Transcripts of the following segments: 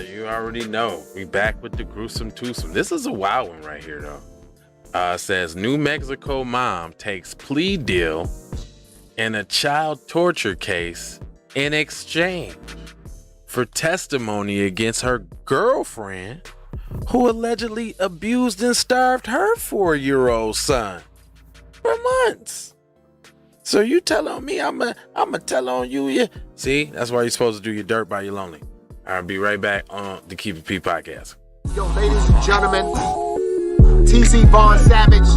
You already know. We back with the gruesome twosome. This is a wild one right here, though. Says New Mexico mom takes plea deal in a child torture case in exchange for testimony against her girlfriend who allegedly abused and starved her 4-year-old son for months. So you tell on me, I'ma tell on you. Yeah. See, that's why you're supposed to do your dirt by your lonely. I'll be right back on the Keep It P podcast. Yo, ladies and gentlemen, TZ Vaughn Savage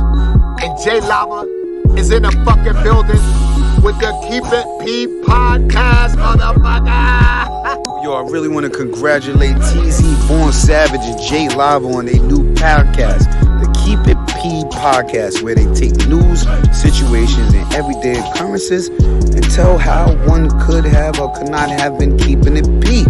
and J Lava is in the fucking building with the Keep It P podcast, motherfucker. Yo, I really want to congratulate TZ Vaughn Savage and J Lava on their new podcast, the Keep It P podcast, where they take news, situations, and everyday occurrences and tell how one could have or could not have been keeping it P.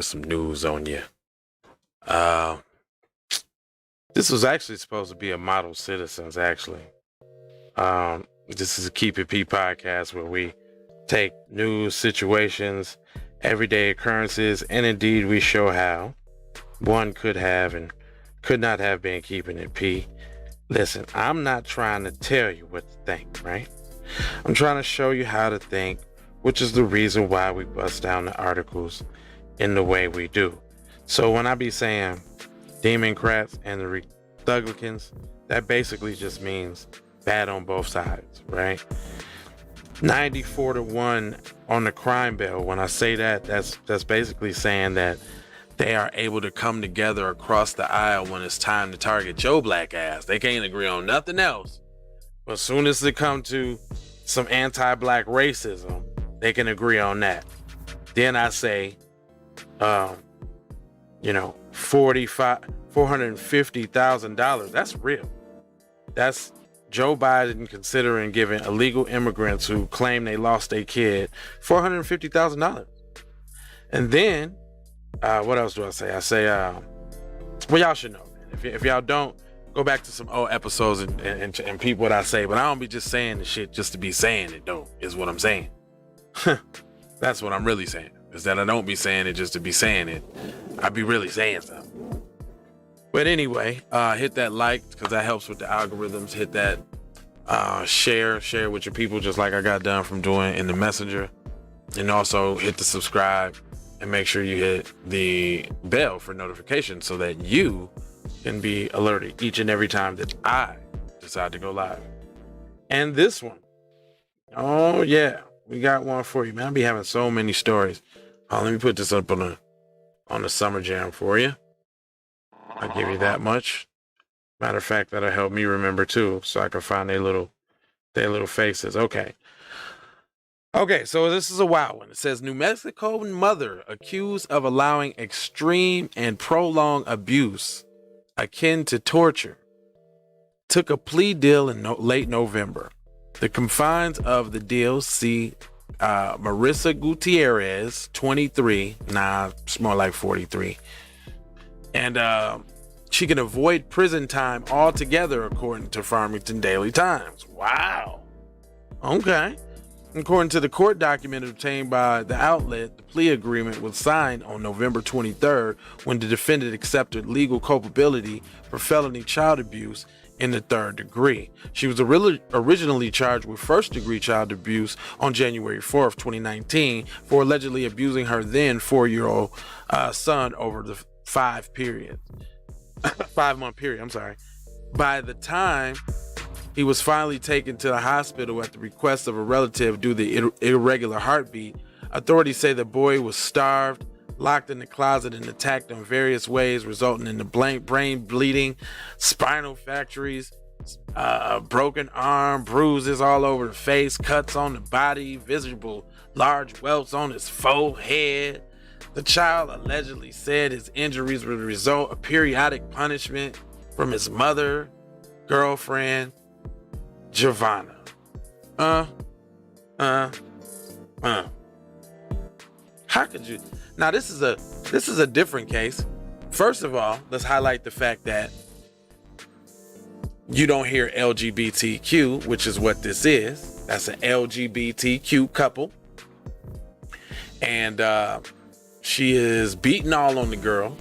Some news on you. This was actually supposed to be a Model Citizens, actually. This is a Keep It P podcast where we take news, situations, everyday occurrences, and indeed we show how one could have and could not have been keeping it P. Listen, I'm not trying to tell you what to think, right? I'm trying to show you how to think, which is the reason why we bust down the articles in the way we do. So when I be saying Democrats and the Republicans, that basically just means bad on both sides, right? 94-1 on the crime bill. When I say that, that's basically saying that they are able to come together across the aisle when it's time to target Joe Black ass. They can't agree on nothing else. But as soon as it comes to some anti-black racism, they can agree on that. Then I say $450,000. That's real. That's Joe Biden considering giving illegal immigrants who claim they lost their kid $450,000. And then, what else do I say? I say, well, y'all should know, man. If y'all don't, go back to some old episodes and peep what I say. But I don't be just saying the shit just to be saying it, though, is what I'm saying. That's what I'm really saying. Is that I don't be saying it just to be saying it. I be really saying something. But anyway, hit that like, because that helps with the algorithms. Hit that share with your people, just like I got done from doing in the messenger. And also hit the subscribe and make sure you hit the bell for notifications so that you can be alerted each and every time that I decide to go live. And this one, oh yeah, we got one for you, man. I'll be having so many stories. Let me put this up on the Summer Jam for you. I'll give you that much. Matter of fact, that'll help me remember too, so I can find their little faces. Okay, so this is a wild one. It says New Mexico mother accused of allowing extreme and prolonged abuse akin to torture took a plea deal in late November. The confines of the deal see Marissa Gutierrez, 23, it's more like 43, and she can avoid prison time altogether, according to Farmington Daily Times. Wow. Okay. According to the court document obtained by the outlet, the plea agreement was signed on November 23rd when the defendant accepted legal culpability for felony child abuse in the third degree. She was originally charged with first-degree child abuse on January 4th, 2019, for allegedly abusing her then 4-year-old son over the 5-month period. By the time he was finally taken to the hospital at the request of a relative due to the irregular heartbeat, authorities say the boy was starved, locked in the closet, and attacked in various ways, resulting in the brain bleeding, spinal fractures, broken arm, bruises all over the face, cuts on the body, visible large welts on his forehead. The child allegedly said his injuries were the result of periodic punishment from his mother, girlfriend, Giovanna. How could you? Now this is a different case. First of all, let's highlight the fact that you don't hear LGBTQ, which is what this is. That's an LGBTQ couple. And she is beating all on the girl.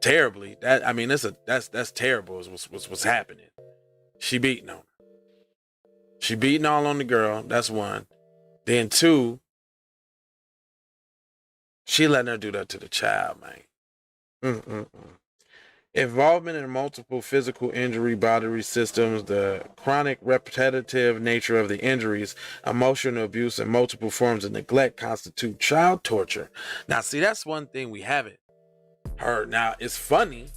Terribly. That's terrible is what's happening. She beating on her. She beating all on the girl. That's one. Then two, she letting her do that to the child, man. Involvement in multiple physical injury bodily systems, the chronic repetitive nature of the injuries, emotional abuse, and multiple forms of neglect constitute child torture. Now, see, that's one thing we haven't heard. Now, it's funny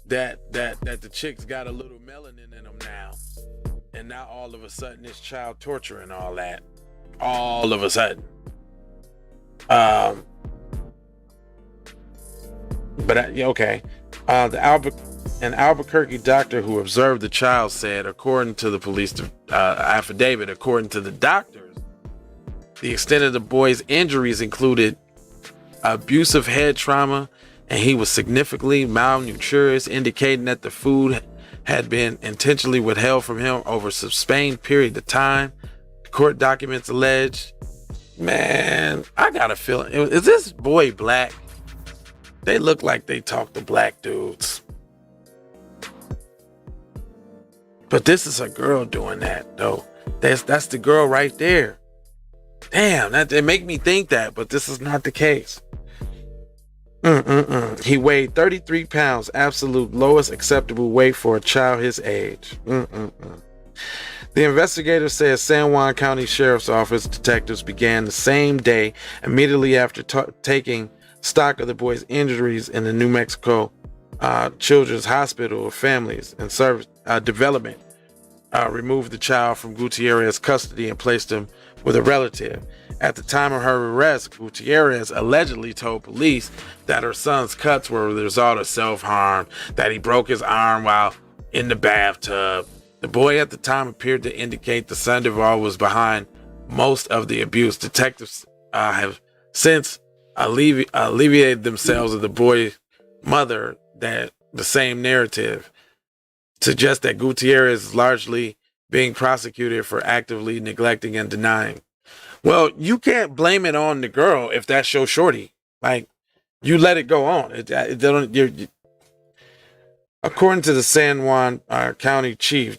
that the chicks got a little melanin in them now, and now all of a sudden it's child torture and all that. All of a sudden. Okay. An Albuquerque doctor who observed the child said, according to the police affidavit, according to the doctors, the extent of the boy's injuries included abusive head trauma, and he was significantly malnourished, indicating that the food had been intentionally withheld from him over a sustained period of time. Court documents alleged. Man, I got a feeling. Is this boy black? They look like they talk to black dudes. But this is a girl doing that, though. That's the girl right there. Damn, it make me think that, but this is not the case. He weighed 33 pounds, absolute lowest acceptable weight for a child his age. The investigator says San Juan County Sheriff's Office detectives began the same day, immediately after taking stock of the boy's injuries in the New Mexico Children's Hospital of Families and Service Development. Removed the child from Gutierrez's custody and placed him with a relative. At the time of her arrest, Gutierrez allegedly told police that her son's cuts were the result of self-harm, that he broke his arm while in the bathtub. The boy at the time appeared to indicate the Sandoval was behind most of the abuse. Detectives have since alleviated themselves of the boy's mother that the same narrative suggests that Gutierrez is largely being prosecuted for actively neglecting and denying. Well, you can't blame it on the girl if that's your shorty. Like, you let it go on. According to the San Juan County Chief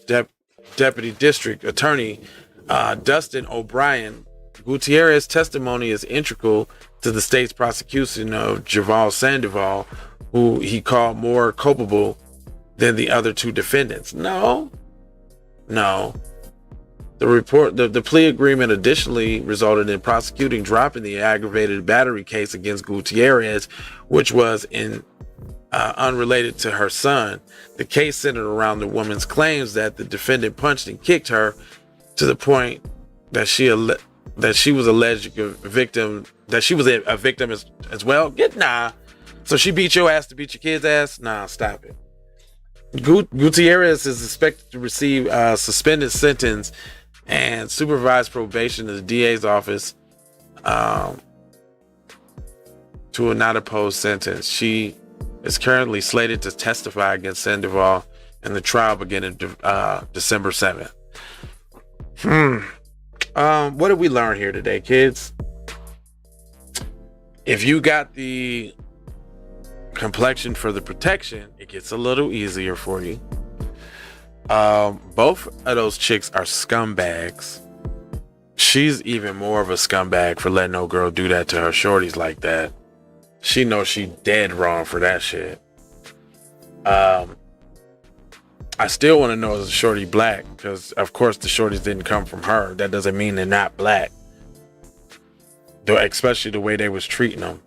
Deputy District Attorney Dustin O'Brien, Gutierrez's testimony is integral to the state's prosecution of Javal Sandoval, who he called more culpable than the other two defendants. No. The plea agreement additionally resulted in prosecuting dropping the aggravated battery case against Gutierrez, which was unrelated to her son. The case centered around the woman's claims that the defendant punched and kicked her to the point that she was alleged a victim, that she was a victim as well. So she beat your ass to beat your kid's ass? Nah, stop it. Gutierrez is expected to receive a suspended sentence and supervised probation in the DA's office to a not opposed sentence. She is currently slated to testify against Sandoval in the trial beginning December 7th. What did we learn here today, kids? If you got the complexion for the protection, it gets a little easier for you. Both of those chicks are scumbags. She's even more of a scumbag for letting no girl do that to her shorties like that. She knows she dead wrong for that shit. I still want to know, is the shorty black? Because of course the shorties didn't come from her. That doesn't mean they're not black. Especially the way they was treating them.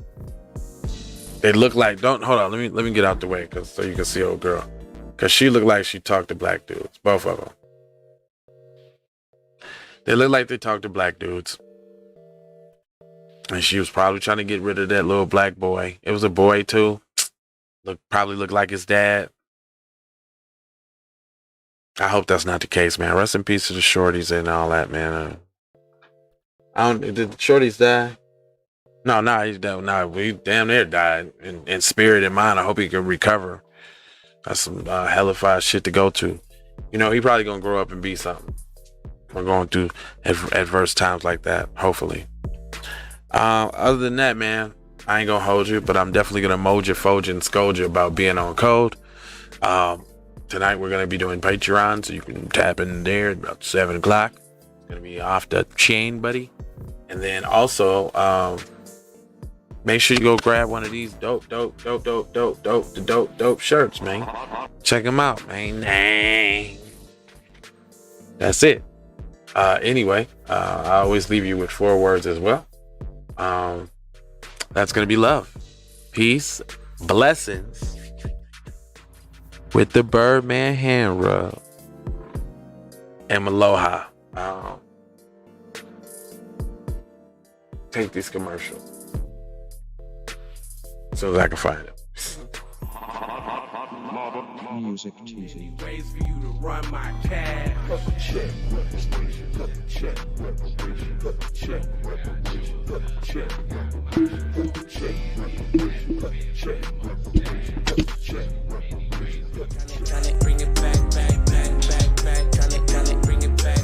They look like, hold on, let me get out the way so you can see old girl. Because she looked like she talked to black dudes. Both of them. They look like they talk to black dudes. And she was probably trying to get rid of that little black boy. It was a boy too. Probably looked like his dad. I hope that's not the case, man. Rest in peace to the shorties and all that, man. Did the shorties die? No, he's dead. No, we damn near died in spirit and mind. I hope he can recover. That's some hellified shit to go to. You know, he probably gonna grow up and be something. We're going through adverse times like that, hopefully. Other than that, man, I ain't gonna hold you, but I'm definitely gonna mold you, fold you, and scold you about being on code. Tonight we're gonna be doing Patreon, so you can tap in there at about 7 o'clock. It's gonna be off the chain, buddy. And then also, make sure you go grab one of these dope shirts, man. Check them out, man. Dang. That's it. Anyway, I always leave you with 4 words as well. That's gonna be love, peace, blessings, with the Birdman hand rub, and aloha. Take this commercial as soon as I can find it. Music TV. Ways for you to run my cash. Check reparation. Check reparation. Check reparation. Check reparation. Check reparation. Check reparation. Tryna bring it back. Tryna bring it back. Tryna bring it back.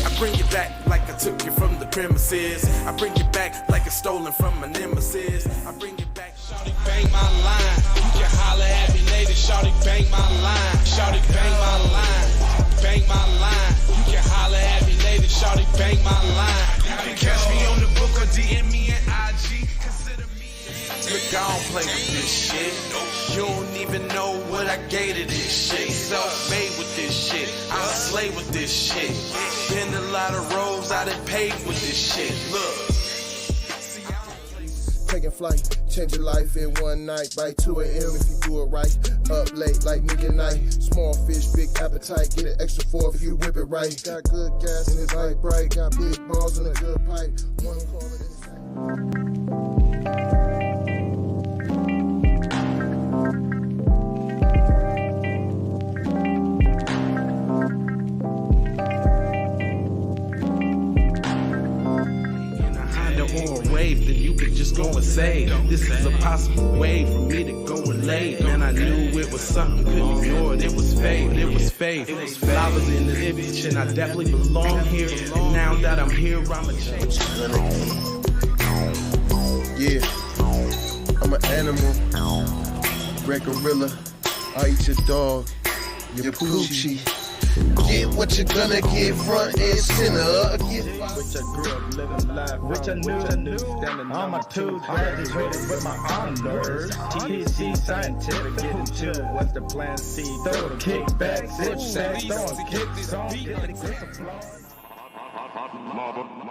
I bring it back like I took you from the premises. I bring it back like it's stolen from my nemesis. I bring it back. Shawty bang my line. You can holler at me later. Shawty bang my line. Shawty bang my line. Bang my line. You can holler at me later. Shawty bang my line. You can catch me on the book or DM me at IG. Consider me. Look, I don't play with this shit. You don't even know what I gave to this shit. Self-made with this shit. I slay with this shit. Been a lot of roads I done paved with this shit. Look. Taking flight, change your life in one night. By 2 a.m. if you do it right. Up late like midnight. Small fish, big appetite. Get an extra 4 if you whip it right. Got good gas in his light bright. Got big balls in a good pipe. One call it inside. Or a wave, then you could just go and say, this is a possible way for me to go and lay. And I knew it was something, couldn't ignore it. It was faith, it was faith. I was in the bitch and I definitely belong here. And now that I'm here, I'ma change. Yeah, I'm an animal, red gorilla. I eat your dog, your poochie. Get what you're gonna get, front and center. Get which I grew up living life, which I knew. Standing on my toes, graduated with my honors. TPC scientific, getting to what's the plan C. Throw the kickback, sit back, throw a kick song, get the applause.